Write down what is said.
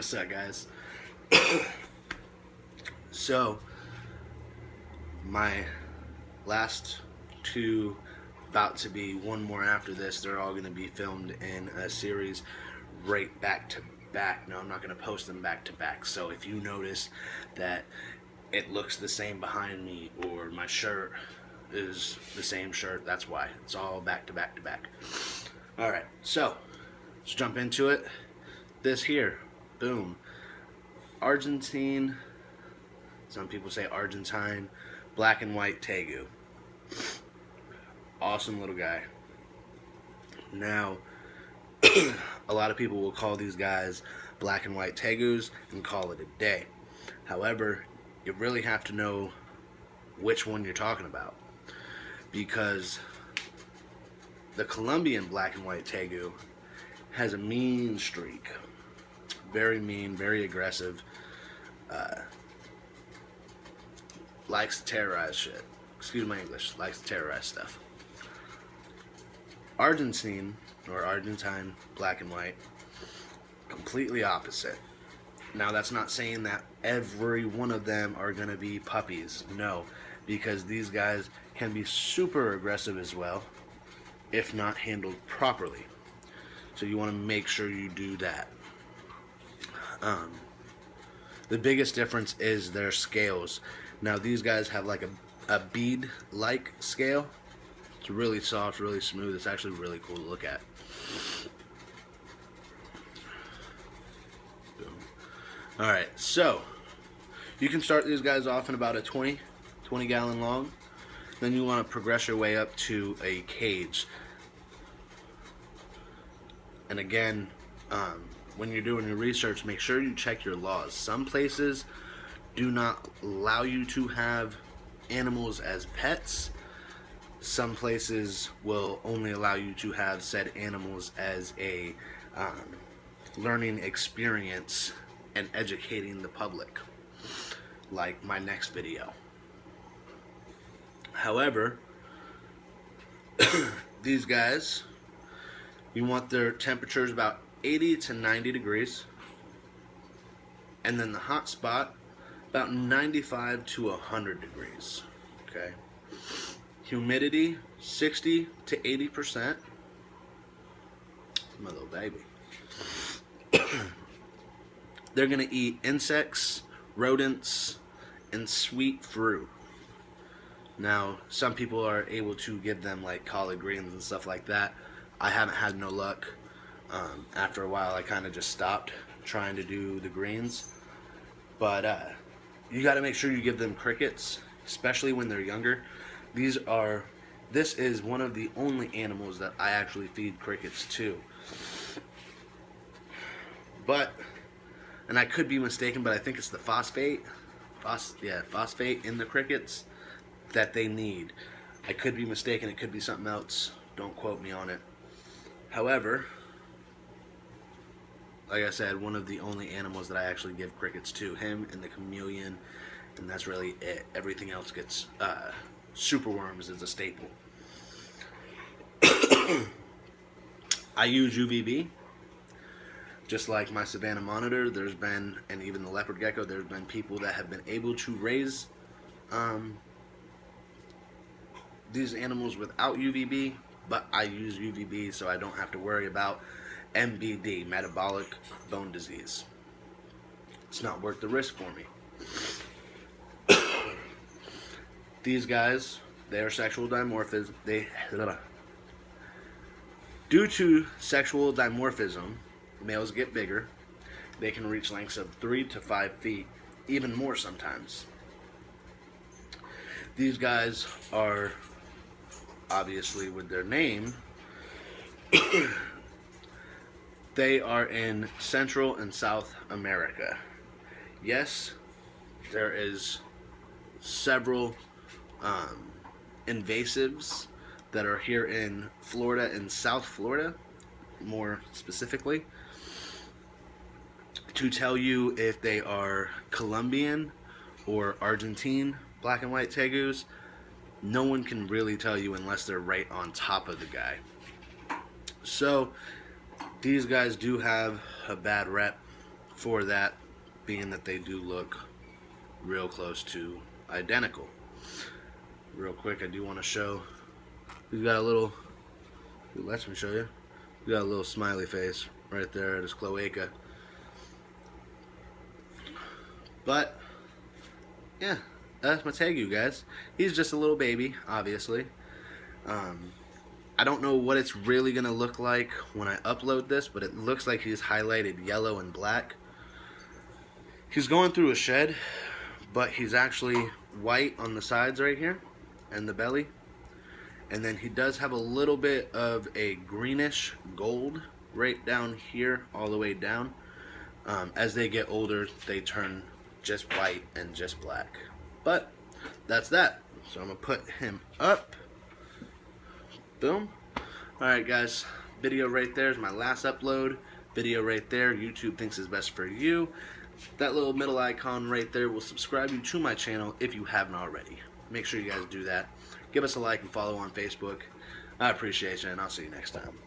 What's up, guys? So, my last two, about to be one more after this, they're all going to be filmed in a series right back to back. No, I'm not going to post them back to back. So, if you notice that it looks the same behind me, or my shirt is the same shirt, that's why. It's all back to back to back. Alright, so, let's jump into it. This here, boom. Argentine, some people say Argentine, black and white Tegu. Awesome little guy. Now, a lot of people will call these guys black and white Tegus and call it a day. However, you really have to know which one you're talking about, because the Colombian black and white Tegu has a mean streak. Very mean, very aggressive. Likes to terrorize shit. Excuse my English. Likes to terrorize stuff. Argentine, or Argentine, black and white, completely opposite. Now, that's not saying that every one of them are going to be puppies. No, because these guys can be super aggressive as well, if not handled properly. So you want to make sure you do that. The biggest difference is their scales. Now, these guys have like a bead-like scale. It's really soft, really smooth. It's actually really cool to look at. Alright, so you can start these guys off in about a 20 gallon long. Then you want to progress your way up to a cage. And again, when you're doing your research, make sure you check your laws. Some places do not allow you to have animals as pets. Some places will only allow you to have said animals as a learning experience and educating the public, like my next video. However, these guys, you want their temperatures about 80 to 90 degrees, and then the hot spot about 95 to 100 degrees. Okay. Humidity 60 to 80%. My little baby. They're gonna eat insects, rodents, and sweet fruit. Now, some people are able to give them like collard greens and stuff like that. I haven't had no luck. After a while, I kind of just stopped trying to do the greens. But you got to make sure you give them crickets, especially when they're younger. This is one of the only animals that I actually feed crickets to. And I could be mistaken, but I think it's the phosphate in the crickets that they need. I could be mistaken. It could be something else. Don't quote me on it. However, like I said, one of the only animals that I actually give crickets to, him and the chameleon, and that's really it. Everything else gets superworms is a staple. I use UVB, just like my Savannah monitor. There's been, and even the leopard gecko, there's been people that have been able to raise these animals without UVB, but I use UVB so I don't have to worry about MBD, metabolic bone disease. It's not worth the risk for me. These guys, they are sexual dimorphism. Due to sexual dimorphism, males get bigger. They can reach lengths of 3 to 5 feet, even more sometimes. These guys are, obviously with their name, they are in Central and South America. Yes, there is several invasives that are here in Florida and South Florida, more specifically. To tell you if they are Colombian or Argentine black and white Tegus, no one can really tell you unless they're right on top of the guy. So these guys do have a bad rep for that, being that they do look real close to identical. Real quick, I do want to show, he's got a little, let me show you, he's got a little smiley face right there at his cloaca. But yeah, that's my Tegu, guys. He's just a little baby, obviously. I don't know what it's really gonna look like when I upload this, but it looks like he's highlighted yellow and black. He's going through a shed, but he's actually white on the sides right here and the belly, and then he does have a little bit of a greenish gold right down here all the way down. As they get older, they turn just white and just black. But that's that. So I'm gonna put him up. Boom. Alright guys, video right there is my last upload. Video right there, YouTube thinks is best for you. That little middle icon right there will subscribe you to my channel if you haven't already. Make sure you guys do that. Give us a like and follow on Facebook. I appreciate you, and I'll see you next time.